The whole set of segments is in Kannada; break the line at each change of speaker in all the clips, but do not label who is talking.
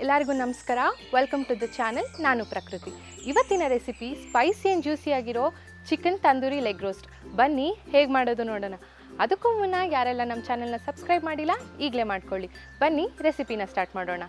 ಎಲ್ಲರಿಗೂ ನಮಸ್ಕಾರ. Welcome to the channel. ನಾನು ಪ್ರಕೃತಿ. ಇವತ್ತಿನ ರೆಸಿಪಿ ಸ್ಪೈಸಿ ಆ್ಯಂಡ್ ಜ್ಯೂಸಿ ಆಗಿರೋ ಚಿಕನ್ ತಂದೂರಿ ಲೆಗ್ ರೋಸ್ಟ್. ಬನ್ನಿ ಹೇಗೆ ಮಾಡೋದು ನೋಡೋಣ. ಅದಕ್ಕೂ ಮುನ್ನ ಯಾರೆಲ್ಲ ನಮ್ಮ ಚಾನಲ್ನ ಸಬ್ಸ್ಕ್ರೈಬ್ ಮಾಡಿಲ್ಲ ಈಗಲೇ ಮಾಡ್ಕೊಳ್ಳಿ. ಬನ್ನಿ ರೆಸಿಪಿನ ಸ್ಟಾರ್ಟ್ ಮಾಡೋಣ.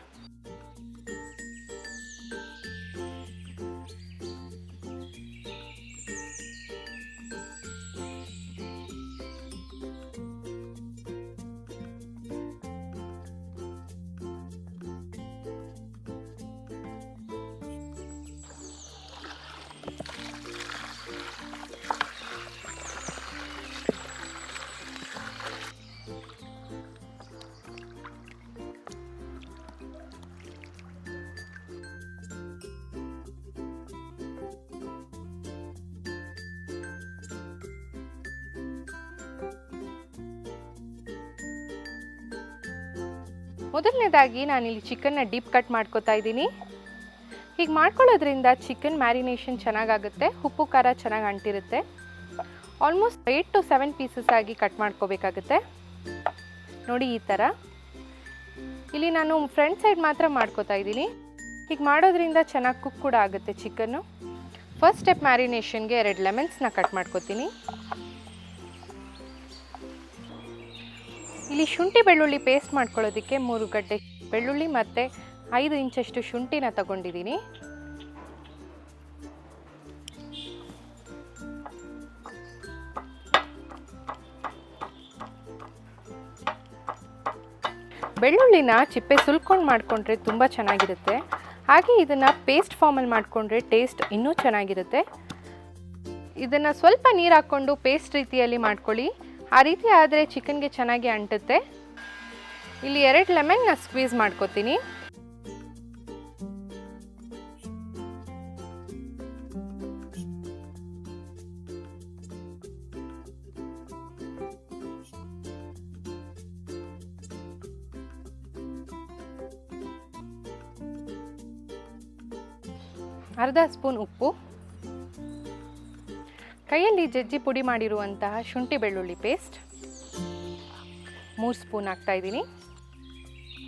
ಮೊದಲನೇದಾಗಿ ನಾನಿಲ್ಲಿ ಚಿಕನ್ನ ಡೀಪ್ ಕಟ್ ಮಾಡ್ಕೋತಾ ಇದ್ದೀನಿ. ಹೀಗೆ ಮಾಡ್ಕೊಳ್ಳೋದ್ರಿಂದ ಚಿಕನ್ ಮ್ಯಾರಿನೇಷನ್ ಚೆನ್ನಾಗಾಗುತ್ತೆ, ಉಪ್ಪು ಖಾರ ಚೆನ್ನಾಗಿ ಅಂಟಿರುತ್ತೆ. ಆಲ್ಮೋಸ್ಟ್ 8 to 7 ಪೀಸಸ್ ಆಗಿ ಕಟ್ ಮಾಡ್ಕೋಬೇಕಾಗುತ್ತೆ. ನೋಡಿ ಈ ಥರ. ಇಲ್ಲಿ ನಾನು ಫ್ರಂಟ್ ಸೈಡ್ ಮಾತ್ರ ಮಾಡ್ಕೋತಾ ಇದ್ದೀನಿ. ಹೀಗೆ ಮಾಡೋದ್ರಿಂದ ಚೆನ್ನಾಗಿ ಕುಕ್ ಕೂಡ ಆಗುತ್ತೆ ಚಿಕನ್ನು. ಫಸ್ಟ್ ಸ್ಟೆಪ್ ಮ್ಯಾರಿನೇಷನ್ಗೆ 2 ಲೆಮನ್ಸ್ನ ಕಟ್ ಮಾಡ್ಕೋತೀನಿ. ಇಲ್ಲಿ ಶುಂಠಿ ಬೆಳ್ಳುಳ್ಳಿ ಪೇಸ್ಟ್ ಮಾಡ್ಕೊಳ್ಳೋದಕ್ಕೆ 3 ಗಡ್ಡೆ ಬೆಳ್ಳುಳ್ಳಿ ಮತ್ತು 5 ಇಂಚಷ್ಟು ಶುಂಠಿನ ತಗೊಂಡಿದ್ದೀನಿ. ಬೆಳ್ಳುಳ್ಳಿನ ಚಿಪ್ಪೆ ಸುಲ್ಕೊಂಡು ಮಾಡಿಕೊಂಡ್ರೆ ತುಂಬ ಚೆನ್ನಾಗಿರುತ್ತೆ. ಹಾಗೆ ಇದನ್ನು ಪೇಸ್ಟ್ ಫಾರ್ಮಲ್ಲಿ ಮಾಡಿಕೊಂಡ್ರೆ ಟೇಸ್ಟ್ ಇನ್ನೂ ಚೆನ್ನಾಗಿರುತ್ತೆ. ಇದನ್ನು ಸ್ವಲ್ಪ ನೀರು ಹಾಕ್ಕೊಂಡು ಪೇಸ್ಟ್ ರೀತಿಯಲ್ಲಿ ಮಾಡ್ಕೊಳ್ಳಿ. ಆ ರೀತಿ ಆದರೆ ಚಿಕನ್ಗೆ ಚೆನ್ನಾಗಿ ಅಂಟುತ್ತೆ. ಇಲ್ಲಿ 2 ಲೆಮನ್ನ ಸ್ಕ್ವೀಸ್ ಮಾಡ್ಕೋತೀನಿ. ಅರ್ಧ ಸ್ಪೂನ್ ಉಪ್ಪು, ಕೈಯಲ್ಲಿ ಜಜ್ಜಿ ಪುಡಿ ಮಾಡಿರುವಂತಹ ಶುಂಠಿ ಬೆಳ್ಳುಳ್ಳಿ ಪೇಸ್ಟ್ 3 ಸ್ಪೂನ್ ಹಾಕ್ತಾ ಇದ್ದೀನಿ.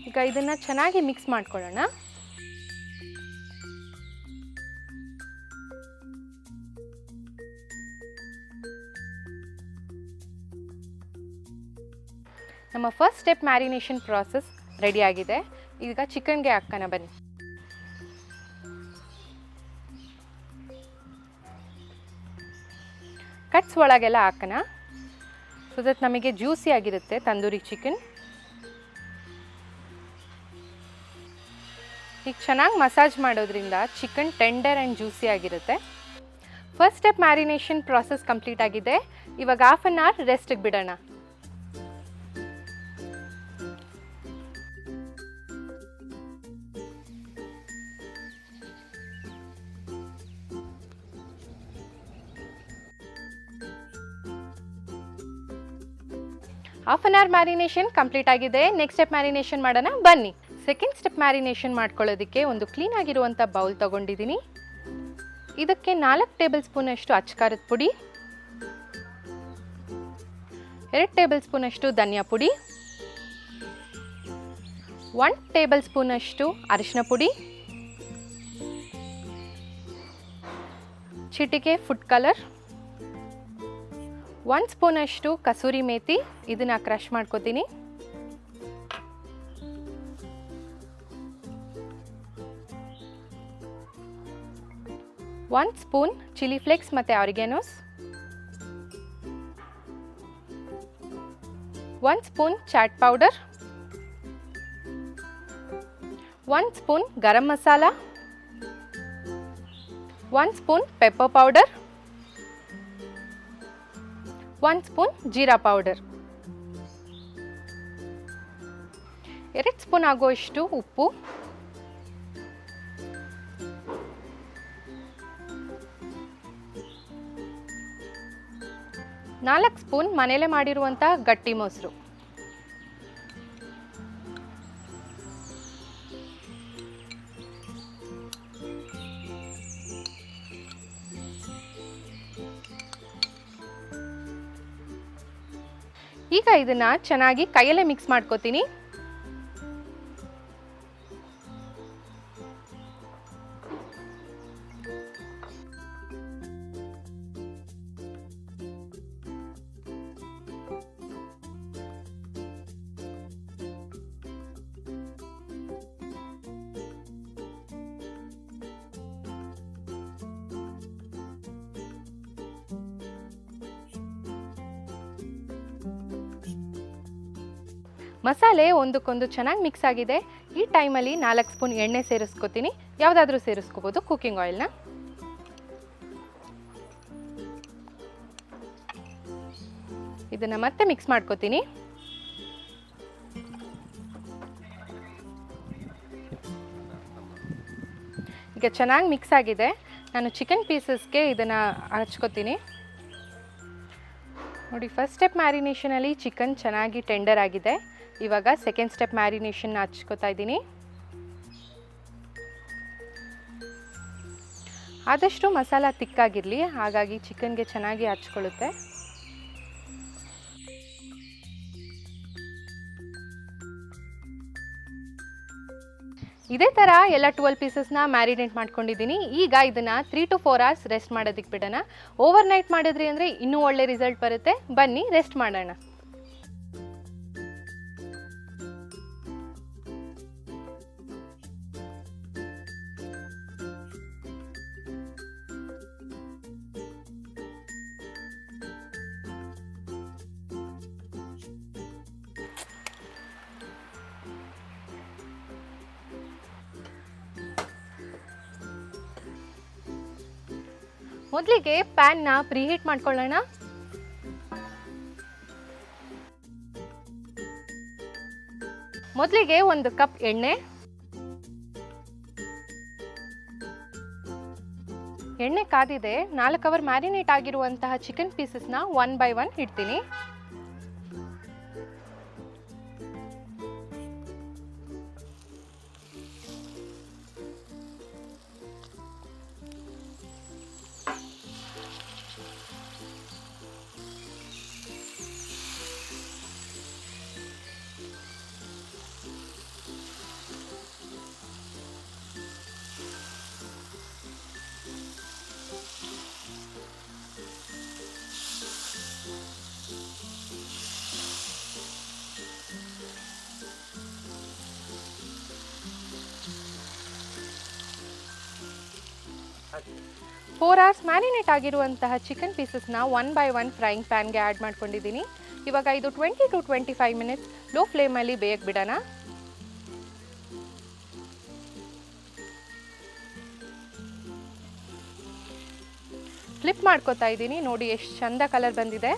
ಈಗ ಇದನ್ನು ಚೆನ್ನಾಗಿ ಮಿಕ್ಸ್ ಮಾಡ್ಕೊಳ್ಳೋಣ. ನಮ್ಮ ಫಸ್ಟ್ ಸ್ಟೆಪ್ ಮ್ಯಾರಿನೇಷನ್ ಪ್ರಾಸೆಸ್ ರೆಡಿಯಾಗಿದೆ. ಈಗ ಚಿಕನ್ಗೆ ಹಾಕೋಣ ಬನ್ನಿ. ಕಟ್ಸ್ ಒಳಗೆಲ್ಲ ಹಾಕೋಣ, ಸೊ ದಟ್ ನಮಗೆ ಜ್ಯೂಸಿ ಆಗಿರುತ್ತೆ ತಂದೂರಿ ಚಿಕನ್. ಈಗ ಚೆನ್ನಾಗಿ ಮಸಾಜ್ ಮಾಡೋದ್ರಿಂದ ಚಿಕನ್ ಟೆಂಡರ್ ಆ್ಯಂಡ್ ಜ್ಯೂಸಿ ಆಗಿರುತ್ತೆ. First step marination process complete ಆಗಿದೆ. ಇವಾಗ 1/2 hour ರೆಸ್ಟಿಗೆ ಬಿಡೋಣ. Half an hour marination complete ಆಗಿದೆ. ನೆಕ್ಸ್ಟ್ ಸ್ಟೆಪ್ ಮ್ಯಾರಿನೇಷನ್ ಮಾಡೋಣ ಬನ್ನಿ. ಸೆಕೆಂಡ್ ಸ್ಟೆಪ್ ಮ್ಯಾರಿನೇಷನ್ ಮಾಡ್ಕೊಳ್ಳೋದಕ್ಕೆ ಒಂದು ಕ್ಲೀನ್ ಆಗಿರುವಂಥ ಬೌಲ್ ತೊಗೊಂಡಿದ್ದೀನಿ. ಇದಕ್ಕೆ 4 ಟೇಬಲ್ ಸ್ಪೂನ್ ಅಷ್ಟು ಅಚ್ಚಕಾರದ ಪುಡಿ, 2 ಟೇಬಲ್ ಸ್ಪೂನ್ ಅಷ್ಟು ಧನಿಯಾ ಪುಡಿ, 1 ಟೇಬಲ್ ಸ್ಪೂನ್ ಅಷ್ಟು ಅರಿಶಿನ ಪುಡಿ, ಚಿಟಿಕೆ ಫುಡ್ ಕಲರ್, 1 ಸ್ಪೂನ್ ಅಷ್ಟು ಕಸೂರಿ ಮೇಥಿ, ಇದನ್ನ ಕ್ರಷ್ ಮಾಡ್ಕೋತೀನಿ. ಒನ್ ಸ್ಪೂನ್ ಚಿಲ್ಲಿ ಫ್ಲೇಕ್ಸ್ ಮತ್ತು oreganos, 1 spoon chaat powder, 1 spoon garam masala, 1 spoon pepper powder, 1 spoon jeera powder, 2 spoon ಆಗುವಷ್ಟು ಉಪ್ಪು, 4 ಸ್ಪೂನ್ ಮನೇಲೆ ಮಾಡಿರುವಂಥ ಗಟ್ಟಿ ಮೊಸರು. ಈಗ ಇದನ್ನ ಚೆನ್ನಾಗಿ ಕೈಯಲ್ಲೇ ಮಿಕ್ಸ್ ಮಾಡ್ಕೋತೀನಿ. ಮಸಾಲೆ ಒಂದಕ್ಕೊಂದು ಚೆನ್ನಾಗಿ ಮಿಕ್ಸ್ ಆಗಿದೆ. ಈ ಟೈಮಲ್ಲಿ 4 ಸ್ಪೂನ್ ಎಣ್ಣೆ ಸೇರಿಸ್ಕೊತೀನಿ. ಯಾವುದಾದ್ರೂ ಸೇರಿಸ್ಕೋಬೋದು, ಕುಕ್ಕಿಂಗ್ ಆಯಿಲ್ನ. ಇದನ್ನು ಮತ್ತೆ ಮಿಕ್ಸ್ ಮಾಡ್ಕೊತೀನಿ. ಈಗ ಚೆನ್ನಾಗಿ ಮಿಕ್ಸ್ ಆಗಿದೆ. ನಾನು ಚಿಕನ್ ಪೀಸಸ್ಗೆ ಇದನ್ನು ಹಚ್ಕೋತೀನಿ. ನೋಡಿ, ಫಸ್ಟ್ ಸ್ಟೆಪ್ ಮ್ಯಾರಿನೇಷನಲ್ಲಿ ಚಿಕನ್ ಚೆನ್ನಾಗಿ ಟೆಂಡರ್ ಆಗಿದೆ. ಇವಾಗ ಸೆಕೆಂಡ್ ಸ್ಟೆಪ್ ಮ್ಯಾರಿನೇಷನ್ನ ಹಚ್ಕೋತಾ ಇದ್ದೀನಿ. ಆದಷ್ಟು ಮಸಾಲ ತಿಕ್ಕಾಗಿರಲಿ, ಹಾಗಾಗಿ ಚಿಕನ್ಗೆ ಚೆನ್ನಾಗಿ ಹಚ್ಕೊಳ್ಳುತ್ತೆ. ಇದೇ ಥರ ಎಲ್ಲ 12 ಪೀಸಸ್ನ ಮ್ಯಾರಿನೇಟ್ ಮಾಡ್ಕೊಂಡಿದ್ದೀನಿ. ಈಗ ಇದನ್ನು 3 to 4 hours ರೆಸ್ಟ್ ಮಾಡೋದಕ್ಕೆ ಬಿಡೋಣ. ಓವರ್ ನೈಟ್ ಮಾಡಿದ್ರಿ ಅಂದರೆ ಇನ್ನೂ ಒಳ್ಳೆ ರಿಸಲ್ಟ್ ಬರುತ್ತೆ. ಬನ್ನಿ ರೆಸ್ಟ್ ಮಾಡೋಣ. ಮೊದಲಿಗೆ ಪ್ಯಾನ್ನ ಪ್ರೀಹೀಟ್ ಮಾಡ್ಕೊಳ್ಳೋಣ. ಮೊದಲಿಗೆ 1 ಕಪ್ ಎಣ್ಣೆ ಕಾದಿದೆ. 4 ಅವರ್ ಮ್ಯಾರಿನೇಟ್ ಆಗಿರುವಂತಹ ಚಿಕನ್ ಪೀಸಸ್ನ 1 by 1 ಇಡ್ತೀನಿ. ಫೋರ್ ಅವರ್ಸ್ ಮ್ಯಾರಿನೇಟ್ ಆಗಿರುವಂತಹ ಚಿಕನ್ ಪೀಸಸ್ನ 1 by 1 ಫ್ರೈಯಿಂಗ್ ಪ್ಯಾನ್ಗೆ ಆ್ಯಡ್ ಮಾಡ್ಕೊಂಡಿದ್ದೀನಿ. ಇವಾಗ ಇದು 20 to 25 ಮಿನಿಟ್ಸ್ ಲೋ ಫ್ಲೇಮಲ್ಲಿ ಬೇಯಕ್ಕೆ ಬಿಡೋಣ. ಫ್ಲಿಪ್ ಮಾಡ್ಕೋತಾ ಇದ್ದೀನಿ. ನೋಡಿ ಎಷ್ಟು ಚಂದ ಕಲರ್ ಬಂದಿದೆ.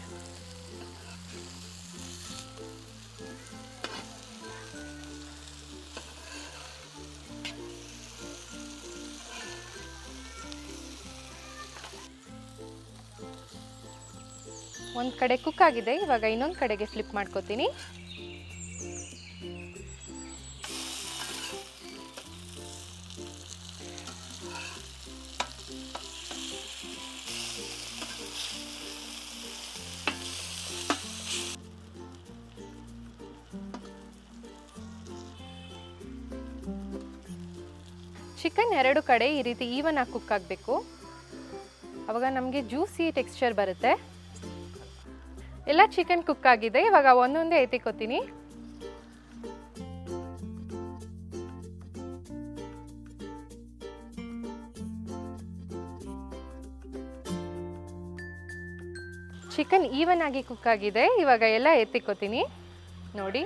ಒಂದು ಕಡೆ ಕುಕ್ ಆಗಿದೆ. ಇವಾಗ ಇನ್ನೊಂದು ಕಡೆಗೆ ಫ್ಲಿಪ್ ಮಾಡ್ಕೋತೀನಿ. ಚಿಕನ್ 2 ಕಡೆ ಈ ರೀತಿ ಈವನ್ ಆಗಿ ಕುಕ್ ಆಗಬೇಕು. ಅವಾಗ ನಮಗೆ ಜ್ಯೂಸಿ ಟೆಕ್ಸ್ಚರ್ ಬರುತ್ತೆ. ಎಲ್ಲ ಚಿಕನ್ ಕುಕ್ ಆಗಿದೆ. ಇವಾಗ ಒಂದೊಂದೇ ಎತ್ತಿಕೋತೀನಿ. ಚಿಕನ್ ಈವನ್ ಆಗಿ ಕುಕ್ ಆಗಿದೆ. ಇವಾಗ ಎಲ್ಲ ಎತ್ತಿಕೋತೀನಿ. ನೋಡಿ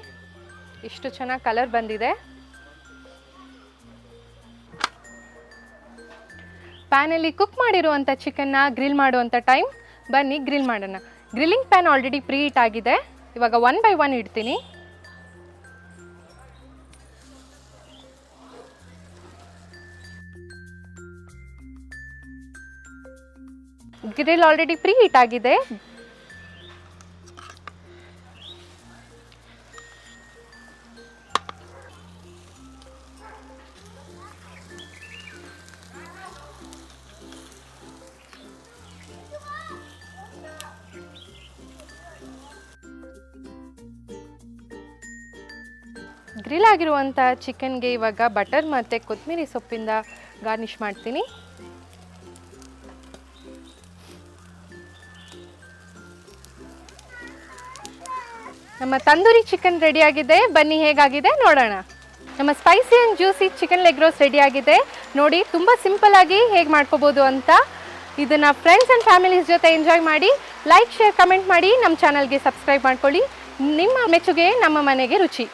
ಎಷ್ಟು ಚೆನ್ನಾಗಿ ಕಲರ್ ಬಂದಿದೆ. ಪ್ಯಾನಲ್ಲಿ ಕುಕ್ ಮಾಡಿರುವಂಥ ಚಿಕನ್ನ ಗ್ರಿಲ್ ಮಾಡುವಂಥ ಟೈಮ್. ಬನ್ನಿ ಗ್ರಿಲ್ ಮಾಡೋಣ. Grilling pan already preheat ಆಗಿದೆ. ಇವಾಗ 1 by 1 ಇಡ್ತೀನಿ. ಗ್ರಿಲ್ ಆಲ್ರೆಡಿ ಪ್ರೀ ಹೀಟ್ ಆಗಿದೆ. ಗ್ರಿಲ್ ಆಗಿರುವಂಥ ಚಿಕನ್ಗೆ ಇವಾಗ ಬಟರ್ ಮತ್ತು ಕೊತ್ತಂಬರಿ ಸೊಪ್ಪಿಂದ ಗಾರ್ನಿಷ್ ಮಾಡ್ತೀನಿ. ನಮ್ಮ ತಂದೂರಿ ಚಿಕನ್ ರೆಡಿಯಾಗಿದೆ. ಬನ್ನಿ ಹೇಗಾಗಿದೆ ನೋಡೋಣ. ನಮ್ಮ spicy and juicy chicken leg roast ರೆಡಿಯಾಗಿದೆ. ನೋಡಿ ತುಂಬ ಸಿಂಪಲ್ಲಾಗಿ ಹೇಗೆ ಮಾಡ್ಕೋಬೋದು ಅಂತ. ಇದನ್ನು ಫ್ರೆಂಡ್ಸ್ ಆ್ಯಂಡ್ ಫ್ಯಾಮಿಲೀಸ್ ಜೊತೆ ಎಂಜಾಯ್ ಮಾಡಿ. ಲೈಕ್, ಶೇರ್, ಕಮೆಂಟ್ ಮಾಡಿ. ನಮ್ಮ ಚಾನಲ್ಗೆ ಸಬ್ಸ್ಕ್ರೈಬ್ ಮಾಡ್ಕೊಳ್ಳಿ. ನಿಮ್ಮ ಮೆಚ್ಚುಗೆ ನಮ್ಮ ಮನೆಗೆ ರುಚಿ.